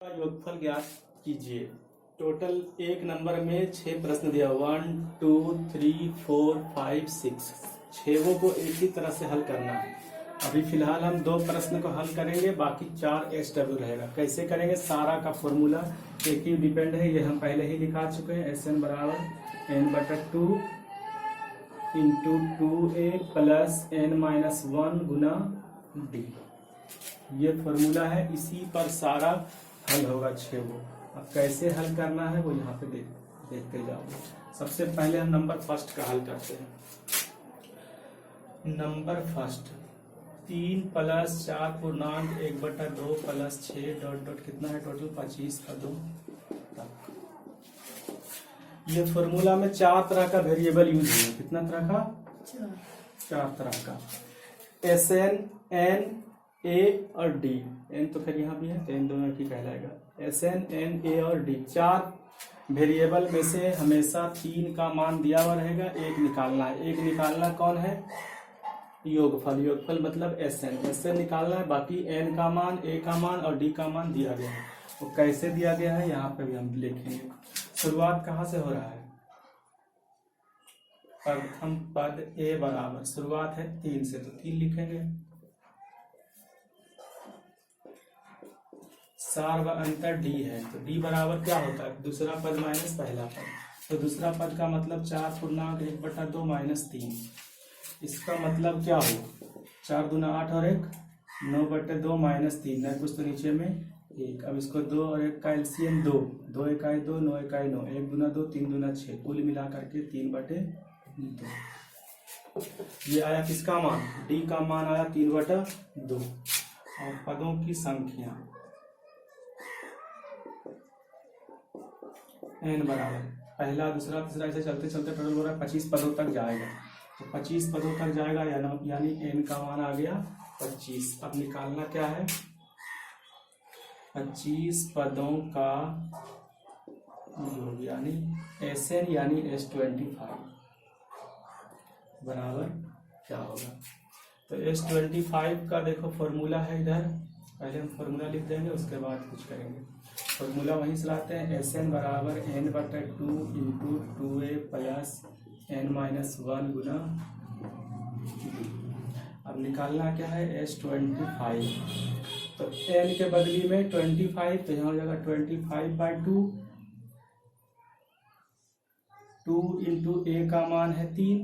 का योगफल ज्ञात कीजिए। टोटल एक नंबर में 6 प्रश्न दिया, 1 2 3 4 5 6। 6 को एक ही तरह से हल करना है। अभी फिलहाल हम 2 प्रश्न को हल करेंगे, बाकी 4 SW रहेगा। कैसे करेंगे? सारा का फॉर्मूला एक ही डिपेंड है, ये हम पहले ही लिखा चुके हैं। SN बराबर n/2 into 2a plus n-1 गुना d। ये फॉर्मूला है, इसी पर सारा हल होगा 6 को। अब कैसे हल करना है वो यहाँ पे देखते जाओ। सबसे पहले हम नंबर फर्स्ट का हल करते हैं। नंबर फर्स्ट 3 प्लस 4 पूर्णांक 1/2 प्लस 6 डॉट डॉट कितना है टोटल 25 पदों तक। ये फॉर्मूला में 4 तरह का वेरिएबल यूज है। कितना तरह का? 4 तरह का। SN, N, A और D। N तो फिर यहाँ भी है, तो इन दोनों की कहलाएगा। SN, N, A और D 4 वेरिएबल में से हमेशा 3 का मान दिया हुआ रहेगा, एक निकालना है। एक निकालना कौन है? योगफल। योगफल मतलब SN निकालना है। बाकी N का मान, A का मान और D का मान दिया गया है। वो कैसे दिया गया है यहाँ पे भी हम लिखेंगे। शुरुआत कहाँ से हो रहा है? प्रथम पद A बराबर, शुरुआत है 3 से, तो 3 लिखेंगे। सार व अंतर D है, तो D बराबर क्या होता है? दूसरा पद माइनस पहला पद। तो दूसरा पद का मतलब 4 पूर्णांक 1/2 माइनस 3। इसका मतलब क्या हो? 4 दूना 8 और 1 9/2 माइनस 3 है कुछ, तो नीचे में 1। अब इसको 2 और 1 का एलसीएम 2, 2 1 2 9 1 9, 1 दूना 2 3 दूना 6, कुल मिला करके 3/2। ये आया किसका मान? D का मान आया 3/2। और पदों की संख्या n बराबर पहला दूसरा तीसरा ऐसे चलते चलते टोटल हो रहा है 25 पदों तक जाएगा। तो 25 पदों तक जाएगा, यानी n का मान आ गया 25। अब निकालना क्या है? 25 पदों का योग, यानी SN यानी S25 बराबर क्या होगा? तो S25 का देखो फॉर्मूला है इधर, पहले हम फॉर्मूला लिख देंगे, उसके बाद कुछ करेंगे। फॉर्मूला वहीं से लाते हैं। SN बराबर n/2 into 2a plus n-1 गुना d। अब निकालना क्या है? S25। तो n के बदली में 25, तो यहाँ हो जाएगा 25/2। 2 इंटू a का मान है 3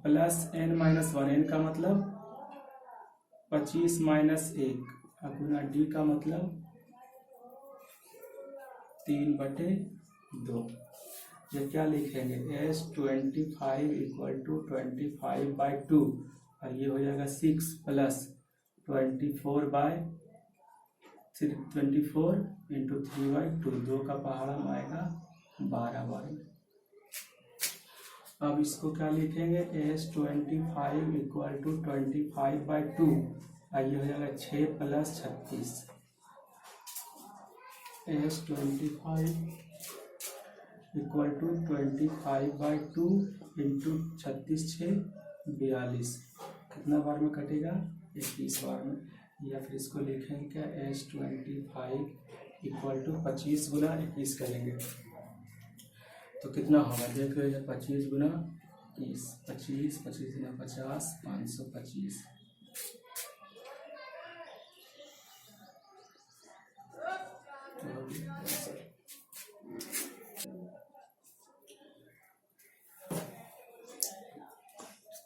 प्लस n-1, n का मतलब 25 माइनस 1, अब गुना d का मतलब 3/2। ये क्या लिखेंगे? S25 इक्वल टू 25/2, और ये हो जाएगा 6 प्लस 24 इंटू 3/2, 2 का पहाड़ा आएगा 12/2। अब इसको क्या लिखेंगे? S25 इक्वल टू 25/2, और ये हो जाएगा 6 plus 36। S25 equal to 25/2 into 36 6 42। कितना बार में कटेगा? 21 बार में। या फिर इसको लिखेंगे क्या? S25 इक्वल टू 25 गुना 21 करेंगे तो कितना होगा? देख लो, 25 गुना 21, 25 गुना 50, 525।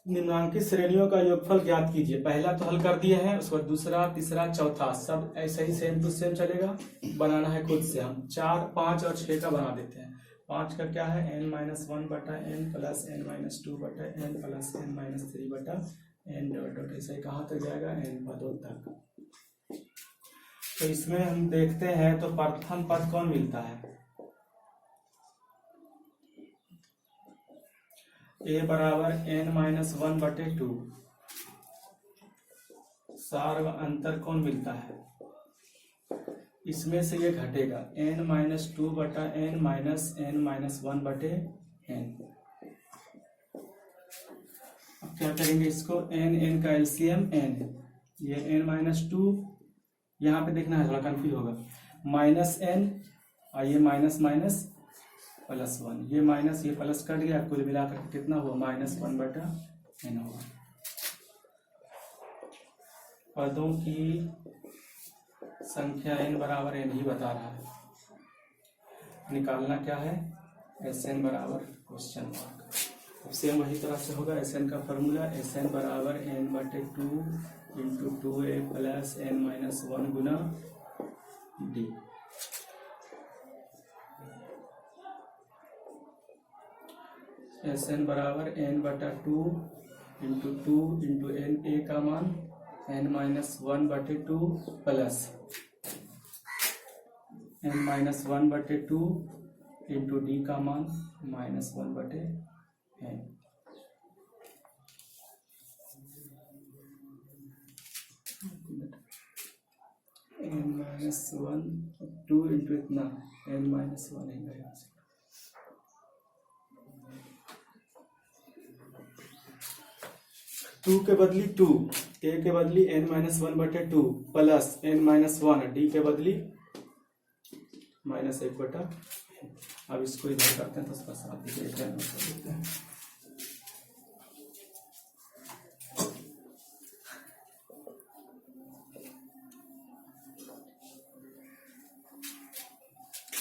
निम्नांकित श्रेणियों का योगफल ज्ञात कीजिए। पहला तो हल कर दिए हैं, उसके बाद दूसरा तीसरा चौथा सब ऐसे ही सेम टू सेम चलेगा। बनाना है खुद से। हम 4 5 और 6 का बना देते हैं। 5 का क्या है? n-1/n plus n-2/n plus n-3/n dot dot, ऐसे कहाँ तक जाएगा? n पदों तक। तो इसमें हम देखते हैं, तो प्रथम पद कौन मिलता है? A बराबर n-1/2। सार व अंतर कौन मिलता है? इसमें से ये घटेगा n-2/n माइनस n-1/n। अब क्या करेंगे इसको? n का एलसीएम n, ये n-2 यहाँ पे देखना है, थोड़ा कंफ्यूज होगा। माइनस एन और ये माइनस माइनस प्लस वन, ये माइनस ये प्लस कट गया, कुल मिलाकर कितना हुआ -1/n होगा। पदों की संख्या n बराबर n ही बता रहा है, निकालना क्या है Sn बराबर क्वेश्चन मार्क। अब सेम वही तरह से होगा, Sn का फॉर्मूला Sn बराबर n/2 × 2a + n-1 गुना d। Sn बराबर n/2 × 2 × n a का मान n-1/2 plus n-1/2 into D का मान -1/n। n-1 2 इंटू इतना n-1 है, 2 के बदली 2, a के बदली n-1/2 प्लस n-1, डी के बदली -1/। अब इसको इधर करते हैं तो उसका साथ देते हैं।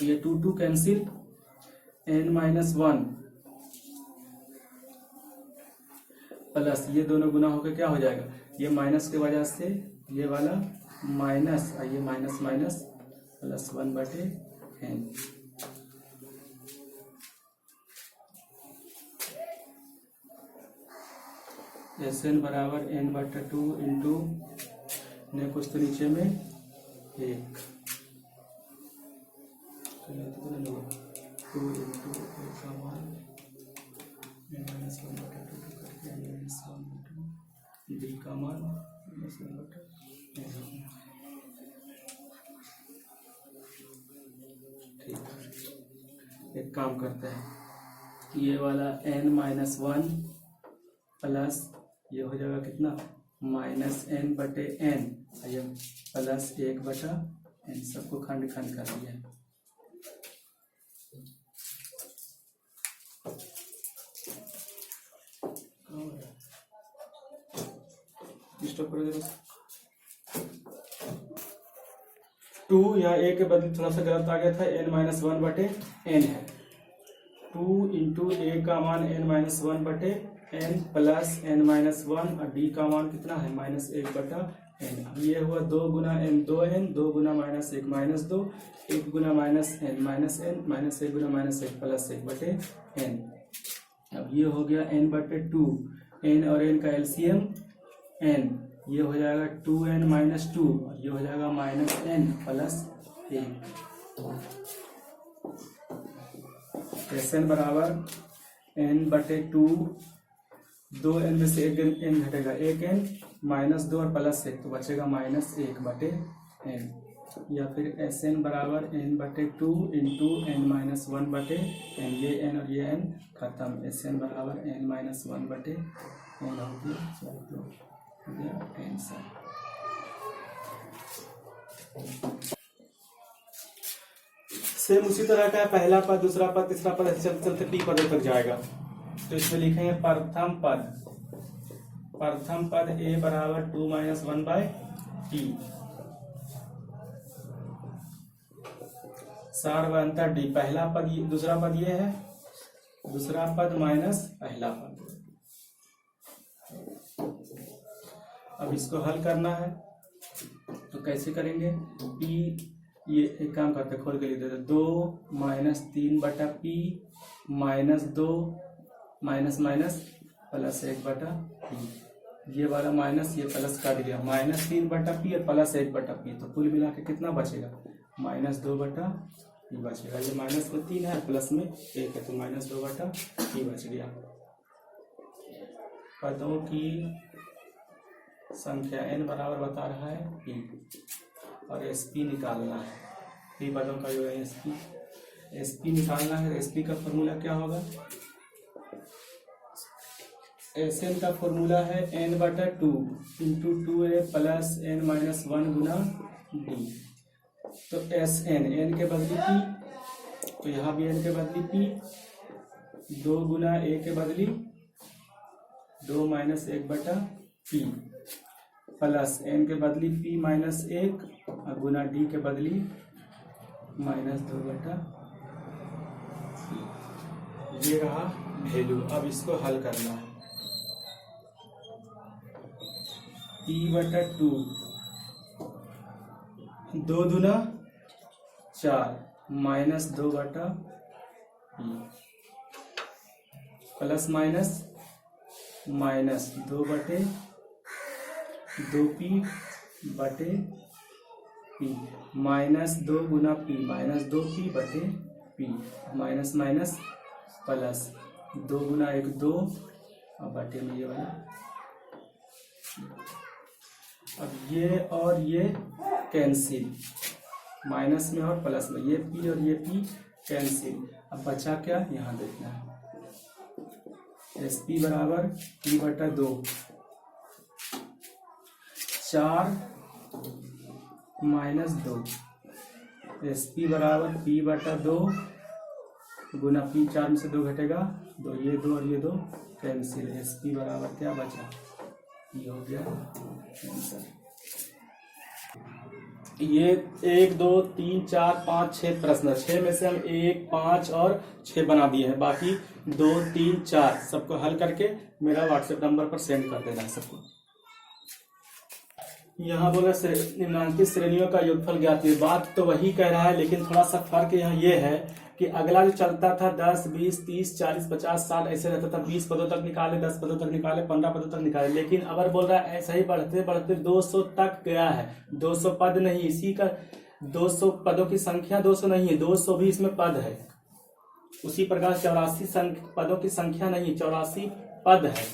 ये 2 कैंसिल, n-1 प्लस ये दोनों गुना होकर क्या हो जाएगा, ये माइनस की वजह से ये वाला माइनस और ये minus minus plus 1/n। Sn बराबर n/2 इंटू ने कुछ तो नीचे में 1 2 इंटू का मान n-1/2 करके n-1 डी का मान -1/n। ठीक है, एक काम करते हैं, ये वाला n-1 प्लस ये हो जाएगा कितना -n/n, ये प्लस 1/n, सबको खंड खंड कर दिया। स्टॉप कर दे बस। 2 या a के बदले थोड़ा सा गलत आ गया था, n-1/n है। 2 इंटू a का मान n-1/n प्लस n-1 और d का मान कितना है -1/n। अब ये हुआ 2 गुना n 2n, 2 गुना -1 -2, 1 गुना -n -1 गुना -1 प्लस 1/n। अब ये हो गया n/2, n और n का एलसीएम n, ये हो जाएगा 2n-2 और ये हो जाएगा -n प्लस 1। Sn बराबर n/2, 2n में से 1n घटेगा, 1n -2 और प्लस 1 तो बचेगा -1/n। या फिर Sn बराबर n/2 इंटू n-1/n, ये n और ये n खत्म, Sn बराबर n-1/n हो गया आंसर। सेम उसी तरह का है, पहला पद, दूसरा पद, तीसरा पद, चलते चलते टी पदों तक जाएगा। तो इसमें लिखेंगे प्रथम पद a बराबर 2 - 1/t, सार व अंतर d। पहला पद दूसरा पद ये है, दूसरा पद माइनस पहला पद। अब इसको हल करना है तो कैसे करेंगे, p, ये एक काम करते खोल के लिख देते, 2 - 3/p -2 minus minus plus 1/p, ये वाला माइनस ये प्लस काट गया, -3/p और प्लस 1/p, तो कुल मिला के कितना बचेगा -2/p बचेगा। ये माइनस में 3 है, प्लस में 1 है, तो -2/p बच गया। पदों की संख्या n बराबर बता रहा है p और sp निकालना है, p पदों का जो है sp निकालना है। sp का फॉर्मूला क्या होगा, Sn का फॉर्मूला है n/2 into 2a plus n-1 गुना d। तो एस एन, एन के बदली पी, तो यहाँ भी एन के बदली पी, 2 गुना ए के बदली 2 माइनस 1 बटा पी, प्लस एन के बदली पी माइनस 1 और गुना डी के बदली माइनस 2 बटा पी। ये रहा वैल्यू। अब इसको हल करना है। पी बटा 2, 2 दूना 4 माइनस 2 बटा पी, प्लस माइनस माइनस 2 बटे 2 पी बटे पी, माइनस 2 गुना पी माइनस 2 पी बटे पी, माइनस माइनस प्लस 2 गुना 1 2 और बटे में ये वाला। अब ये और ये कैंसिल, माइनस में और प्लस में, ये पी और ये पी कैंसिल। अब बचा क्या, यहाँ देखना है। एस पी बराबर पी बटा 2, 4 माइनस 2, एस पी बराबर पी बटा 2 गुना पी, 4 में से 2 घटेगा 2, ये 2 और ये 2 कैंसिल। एस पी बराबर क्या बचा, ये हो गया आंसर। ये 1 2 3 4 5 6 प्रश्न, 6 में से हम 1 5 और 6 बना दिए हैं। बाकी 2 3 4 सबको हल करके मेरा व्हाट्सएप नंबर पर सेंड कर देना है सबको। यहाँ बोला निम्नांकित श्रेणियों का योगफल ज्ञात है। बात तो वही कह रहा है, लेकिन थोड़ा सा फर्क यहाँ ये है कि अगला जो चलता था 10 20 30 40 50 60 ऐसे रहता था। 20 पदों तक निकाले, 10 पदों तक निकाले, 15 पदों तक निकाले। लेकिन अबर बोल रहा है ऐसा ही बढ़ते बढ़ते 200 तक गया है। 200 पद नहीं, इसी का 200 पदों की संख्या 200 नहीं है, 200 भी इसमें पद है। उसी प्रकार 84 पदों की संख्या नहीं, 84 पद है,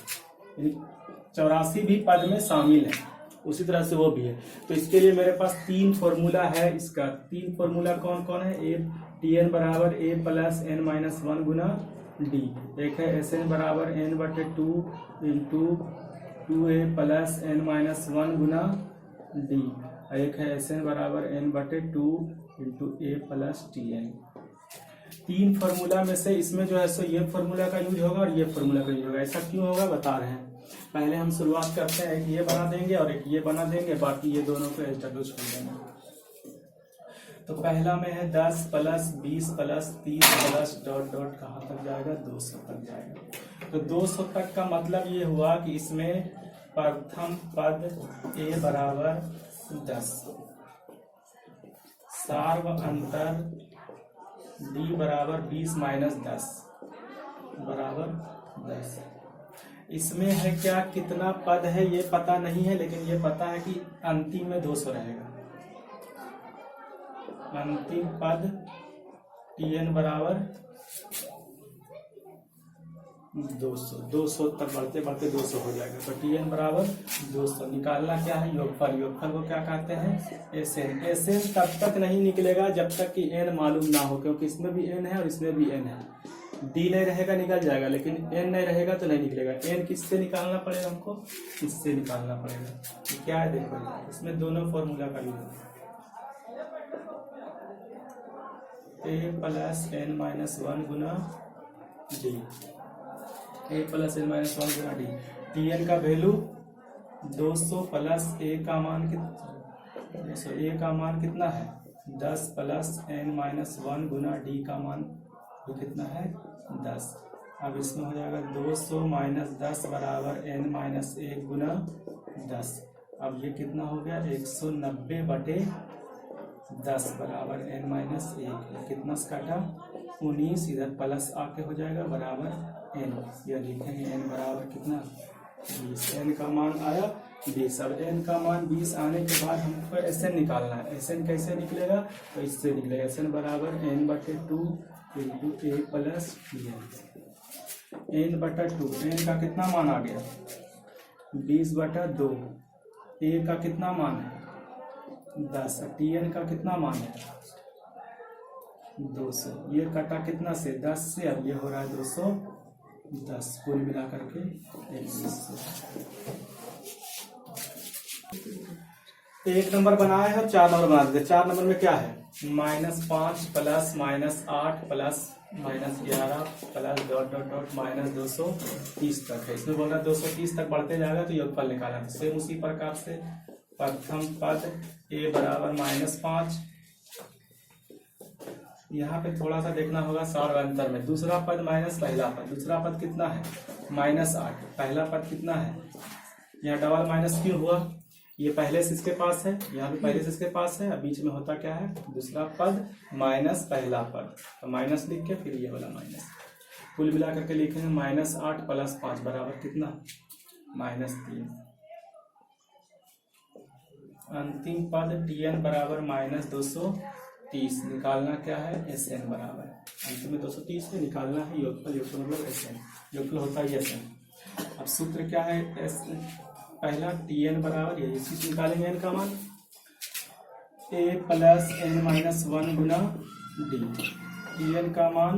84 भी पद में शामिल है। उसी तरह से वो भी है। तो इसके लिए मेरे पास 3 फॉर्मूला है। इसका 3 फॉर्मूला कौन कौन है। ए टी एन बराबर ए प्लस एन माइनस 1 गुना डी। एक है एस एन बराबर एन बटे 2 into 2a plus n minus 1 गुना डी। एक है एस एन बराबर एन बटे 2 into a plus t n. 3 formula में से इसमें जो है सो ये फॉर्मूला का यूज होगा और ये फॉर्मूला का यूज होगा। ऐसा क्यों होगा बता रहे हैं। पहले हम शुरुआत करते हैं, एक ये बना देंगे और एक ये बना देंगे, बाकी ये दोनों को एचडब्ल्यू छोड़ देंगे। तो पहला में है 10 plus 20 plus 30 plus dot dot कहाँ तक जाएगा, 200 तक जाएगा। तो 200 तक का मतलब ये हुआ कि इसमें प्रथम पद ए बराबर 10, सार्व अंतर डी बराबर 20 माइनस 10 बराबर 10। इसमें है क्या, कितना पद है ये पता नहीं है, लेकिन ये पता है कि अंतिम में 200 रहेगा। अंतिम पद टी एन बराबर 200 तक बढ़ते बढ़ते 200 हो जाएगा। तो टी एन बराबर 200 निकालना क्या है, योगफल। योगफल को क्या कहते हैं, एस एन। एस एन तब तक नहीं निकलेगा जब तक कि एन मालूम ना हो, क्योंकि इसमें भी एन है और इसमें भी एन है। डी नहीं रहेगा निकल जाएगा, लेकिन एन नहीं रहेगा तो नहीं निकलेगा। एन किससे निकालना पड़ेगा, हमको इससे निकालना पड़ेगा। तो क्या है देखो, इसमें दोनों फॉर्मूला का यूज है। ए प्लस एन माइनस 1 गुना डी, ए प्लस एन माइनस 1 गुना डी। टी एन का वैल्यू 200 प्लस ए का मान कितना, 200 ए का मान कितना है 10 प्लस एन माइनस 1 गुना डी का मान तो कितना है 10। अब इसमें हो जाएगा 200 माइनस 10 बराबर n माइनस 1 गुना 10। अब ये कितना हो गया 190 बटे 10 बराबर n माइनस 1। कितना से काटा 19, इधर प्लस आके हो जाएगा बराबर n। यह लिखेंगे n बराबर कितना 20। n का मान आया 20। अब n का मान 20 आने के बाद हमको एस एन निकालना है। एस एन कैसे निकलेगा, तो इससे निकलेगा। एस एन बराबर n बटे 2 into a plus t N. N बटा 2, एन का कितना मान आ गया 20 बटा 2। ए का कितना मान है 10। टी एन का कितना मान है 200। ये कटा कितना से 10 से, अब ये हो रहा है 210। कुल मिला करके 2100। 1 नंबर बनाया है और 4 नंबर बना देते। 4 नंबर में क्या है, -5 plus -8 plus -11 plus dot dot dot -230 तक है। इसमें बोल रहा है 230 तक बढ़ते जाएगा तो योगफल निकालना। तो सेम उसी प्रकार से प्रथम पद a बराबर -5, यहाँ पे थोड़ा सा देखना होगा सार अंतर में। दूसरा पद माइनस पहला पद, दूसरा पद कितना है -8, पहला पद कितना है, यहाँ डबल माइनस क्यों हुआ, ये पहले से इसके पास है, यहाँ भी पहले से इसके पास है, अब बीच में होता क्या है, दूसरा पद माइनस पहला पद, तो माइनस लिख के फिर ये वाला माइनस, कुल मिला करके लिखेंगे -8 प्लस 5 बराबर कितना, -3। अंतिम पद tn बराबर -230, निकालना क्या है, Sn बराबर, अंतिम में 230 है, निकालना है योगफल, योगफल मतलब Sn, योगफल होता है Sn। अब सूत्र क्या है, पहला tn बराबर, ये इसी से निकालेंगे n का मान, a plus n-1 Guna d, tn का मान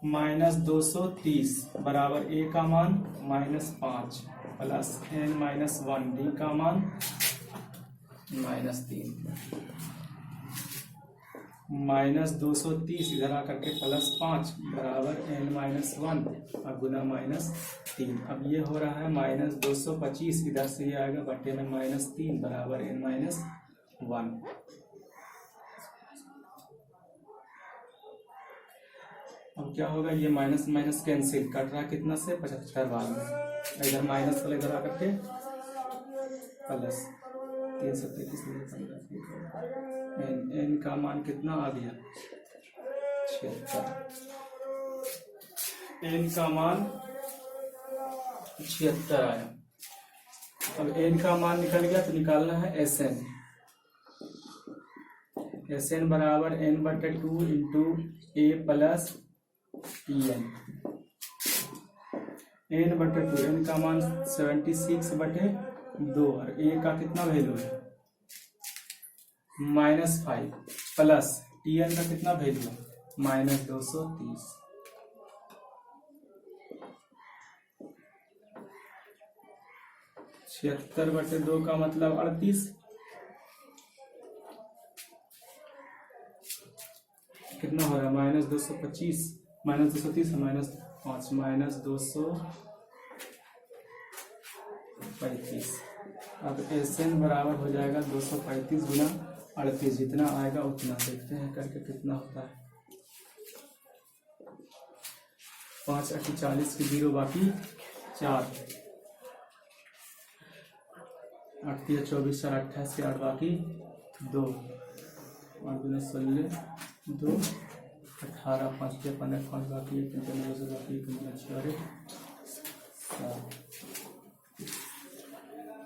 -230 बराबर a का मान -5 प्लस n-1, d का मान -3, -230 इधर आकर के +5 बराबर n-1 और गुना -3। अब ये हो रहा है -225, इधर से ये आएगा बटे में -3 बराबर n-1। अब क्या होगा, ये माइनस माइनस कैंसिल, कट रहा कितना से 75 बार में, इधर माइनस वाले इधर आकर के प्लस 333 n का मान कितना आ गया 76, n का मान 76 आया। अब n का मान निकल गया तो निकालना है Sn, Sn बराबर n/2 into a plus tn, n/2, n का मान 76/2 और a का कितना वैल्यू है -5 प्लस tn का कितना वैल्यू है -230। (76/2) का मतलब 38, कितना हो रहा है -225, -230 -5 -235। अब Sn बराबर हो जाएगा 235 गुना 38, जितना आएगा उतना, देखते हैं करके कितना होता है, 5 × 40 की 0 बाकी 4, 8 × 24 4 28 के 8 बाकी 2, 8 × 16 2, 18 5 × 15 5 बाकी 1 2 बाकी 6 7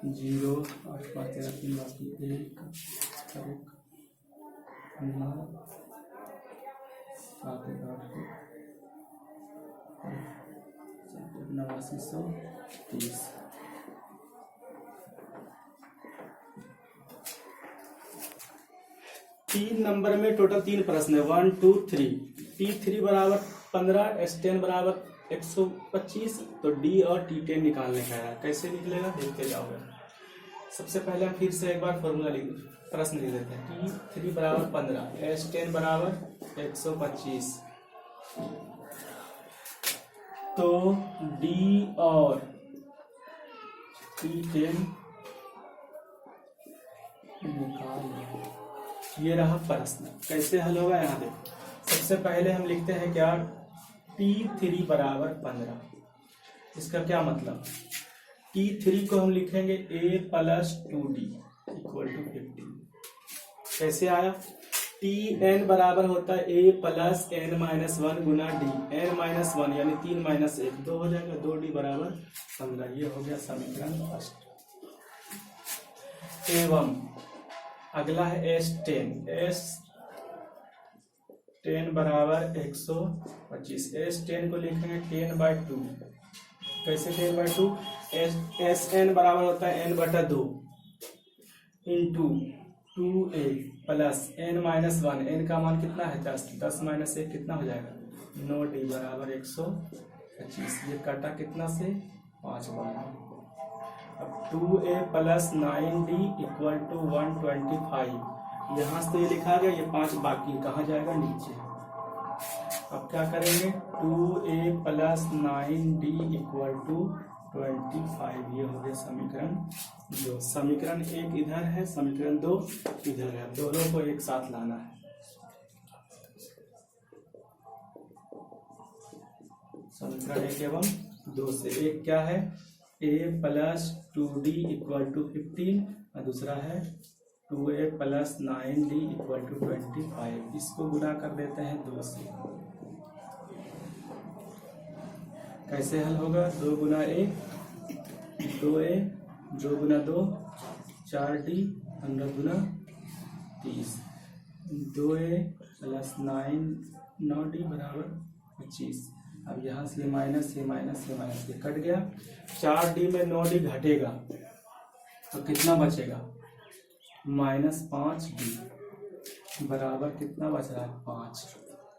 0 8 5 13 3 बाकी 1 9 7 8 8930। तीन नंबर में टोटल 3 प्रश्न है, 1 2 3। T3 बराबर 15, S10 बराबर 125, तो D और T10 निकालने का है। कैसे निकलेगा देखते जाओगे। सबसे पहले हम फिर से एक बार फॉर्मूला प्रश्न लिख देते हैं। T3 बराबर 15, S10 बराबर 125, तो D और T10 निकाल। ये रहा प्रश्न, कैसे हल होगा यहाँ देखो। सबसे पहले हम लिखते हैं क्या, T3 बराबर 15, इसका क्या मतलब, T3 को हम लिखेंगे a plus 2d equal to 15। कैसे आया, Tn बराबर होता है a plus n-1 Guna d, n-1 यानी 3 - 1 2 हो जाएगा, 2d बराबर 15। ये हो गया समीकरण फर्स्ट। एवं अगला है S10, S10 बराबर 125, S10 को लिखेंगे 10/2। कैसे 10/2, Sn बराबर होता है n/2 into 2a plus n-1, n का मान कितना है 10, 10 - 1 कितना हो जाएगा 9d बराबर 125। ये काटा कितना से 5 बार। अब 2a plus 9d equal to 125, यहाँ से ये लिखा गया, ये 5 बाकी कहाँ जाएगा, नीचे। अब क्या करेंगे, 2a plus 9d equal to 25, ये हो गया समीकरण 2। समीकरण 1 इधर है, समीकरण 2 इधर है, दोनों को एक साथ लाना है। समीकरण 1 एवं 2 से, एक क्या है, a plus 2d equal to 15 और दूसरा है 2a plus 9d equal to 25। इसको गुना कर देते हैं 2 से। कैसे हल होगा, 2 गुना 1 2a, 2 गुना 2 4d, 15 गुना 30, 2a प्लस 9d बराबर 25। अब यहाँ से माइनस ये माइनस ये माइनस ये कट गया, 4d में 9d घटेगा तो कितना बचेगा, -5d बराबर कितना बच रहा है, 5।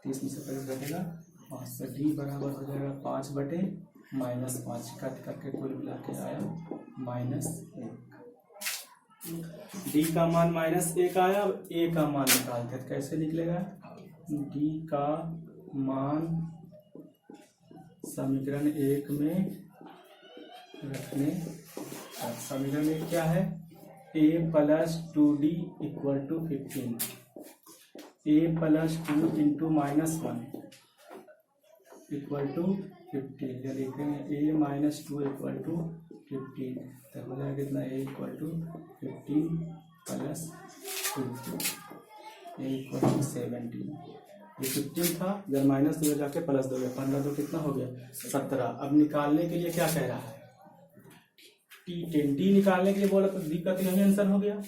30 में से 25 घटेगा 5, तो d बराबर हो जाएगा 5 बटे -5, कट करके कुल मिला के आया -1। d का मान -1 आया। अब a का मान निकालते हैं, कैसे निकलेगा, d का मान समीकरण 1 में रखने, समीकरण 1 क्या है, a plus 2d equal to 15, a plus 2 into -1 equal to 15, या लिखेंगे a माइनस 2 इक्वल टू 15, तब हो जाएगा कितना, a equal to 15 plus 2, a equal to 17। ये 15 था, इधर -2 जाके प्लस 2, 15 तो कितना हो गया, 17। अब निकालने के लिए क्या कह रहा है, T10, D निकालने के लिए बोला तो D का तो यही आंसर हो गया।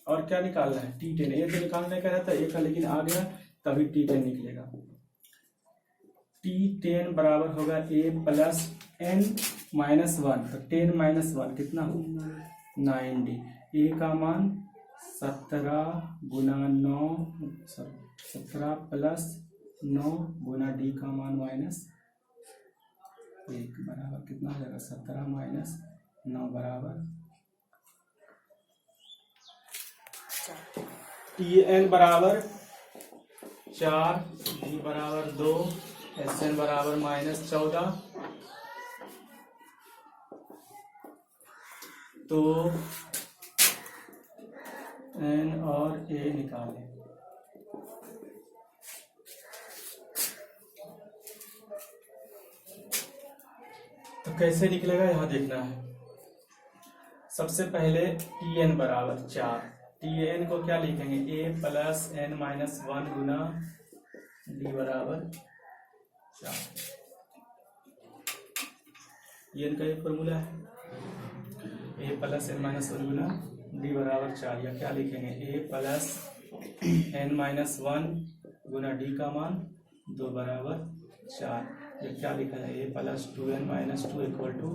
और क्या निकालना है, T10, ये तो निकालने का रहता है एक का, लेकिन आ गया तभी T10 निकलेगा। T10 बराबर होगा a प्लस n माइनस 1, तो 10 माइनस 1 कितना, 9d। a का मान 17 गुना 9, 17 प्लस 9 गुना d का मान -1 बराबर कितना हो जाएगा, 17 माइनस 9 बराबर Tn बराबर 4, d बराबर 2, Sn बराबर -14। तो n और a निकालें। तो कैसे निकलेगा, यहाँ देखना है। सबसे पहले Tn बराबर 4, Tn को क्या लिखेंगे, a plus n minus 1 Guna d बराबर 4। Tn का एक फॉर्मूला है, a plus n minus 1 Guna d बराबर 4, या क्या लिखेंगे, a plus n minus 1 Guna d का मान 2 बराबर 4। ये क्या लिखा है, a plus 2n minus 2 equal to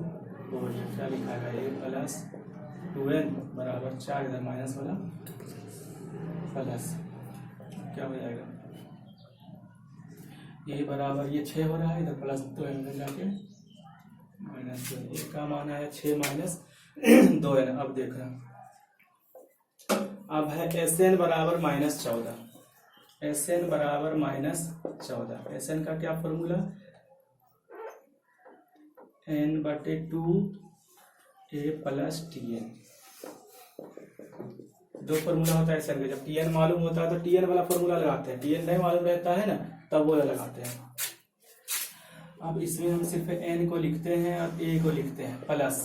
4, ये क्या लिखा है, a प्लस 2n बराबर 4, इधर माइनस वाला प्लस, क्या हो जाएगा, a बराबर ये 6 हो रहा है, इधर प्लस 2n जाके माइनस 2n, a का मान आया 6 माइनस 2n। अब देखना, अब है Sn बराबर -14, Sn बराबर -14, Sn का क्या formula, n/2 a plus Tn। दो फॉर्मूला होता है Sn का, जब Tn मालूम होता है तो Tn वाला फॉर्मूला लगाते हैं, Tn नहीं मालूम रहता है ना तब वो लगाते हैं। अब इसमें हम सिर्फ n को लिखते हैं और a को लिखते हैं, प्लस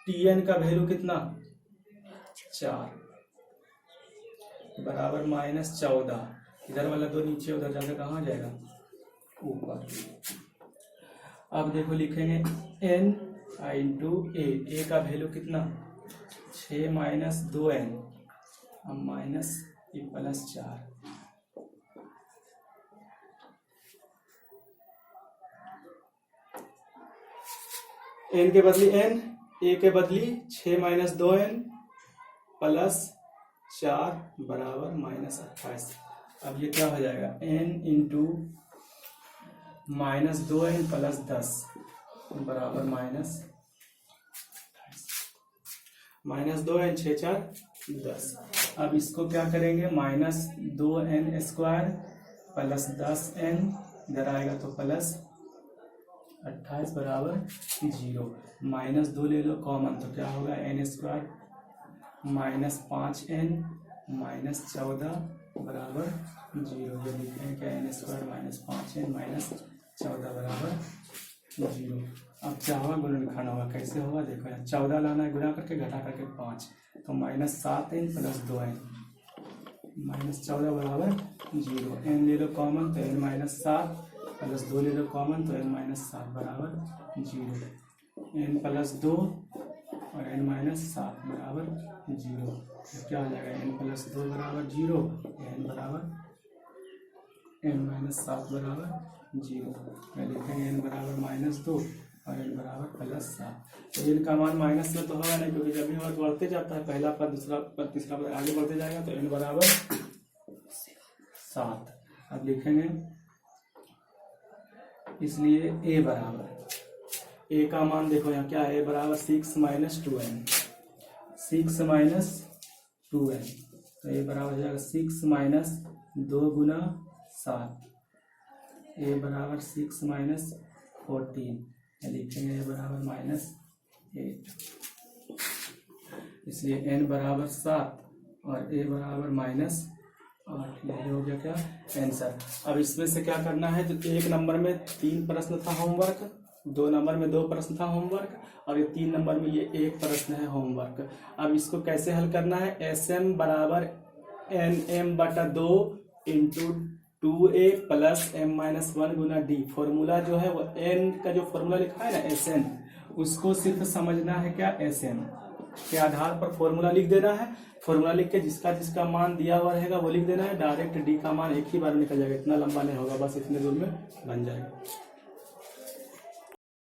Tn का वैल्यू कितना, 4 बराबर -14, इधर वाला 2 नीचे, उधर जाकर कहाँ जाएगा, ऊपर। अब देखो लिखेंगे n इंटू a का वैल्यू कितना, 6 माइनस 2n, अब माइनस ए प्लस 4, n के बदली n, a के बदली 6 माइनस 2n प्लस 4 बराबर -28। अब ये क्या हो जाएगा, n इंटू -2n प्लस 10 बराबर -28। -2n 6 4 10। अब इसको क्या करेंगे, -2n² प्लस 10n, इधर आएगा तो प्लस 28 बराबर 0। -2 ले लो कॉमन तो क्या होगा, n² -5n -14 बराबर 0। ये लिखेंगे क्या, n² -5n -14 बराबर 0। अब क्या होगा, गुणनखंड होगा। कैसे होगा देखो, यहाँ 14 लाना है गुणा करके, घटा करके 5, तो -7n प्लस 2n -14 बराबर 0। n ले लो कॉमन तो n -7 प्लस 2 ले लो कॉमन तो n -7 बराबर 0। n प्लस 2 और n -7 बराबर 0। तो क्या हो जाएगा, n प्लस 2 बराबर 0, n बराबर n -7 बराबर 0। मैं लिखेंगे n बराबर -2 और n बराबर +7। तो n का मान माइनस में तो होगा नहीं, क्योंकि जब भी होगा तो बढ़ते जाता है, पहला पद दूसरा पद तीसरा पद आगे बढ़ते जाएगा, तो n बराबर 7। अब लिखेंगे, इसलिए a बराबर, a का मान देखो यहाँ क्या है, a बराबर 6 - 2n, 6 - 2n, तो a बराबर हो जाएगा 6 - 2 गुना 7, a बराबर 6 - 14, लिखेंगे a बराबर -8। इसलिए n बराबर 7 और a बराबर -8। ये हो गया क्या, आंसर। अब इसमें से क्या करना है, तो एक नंबर में 3 प्रश्न था होमवर्क, 2 नंबर में 2 प्रश्न था होमवर्क, और ये 3 नंबर में ये 1 प्रश्न है होमवर्क। अब इसको कैसे हल करना है, SM बराबर NM/2 into 2a plus m-1 गुना d। फॉर्मूला जो है वो n का जो फॉर्मूला लिखा है ना SN, उसको सिर्फ समझना है क्या, SN के आधार पर फॉर्मूला लिख देना है। फॉर्मूला लिख के जिसका जिसका मान दिया हुआ रहेगा वो लिख देना है, डायरेक्ट d का मान एक ही बार निकल जाएगा, इतना लंबा नहीं होगा, बस इतने दूर में बन जाएगा।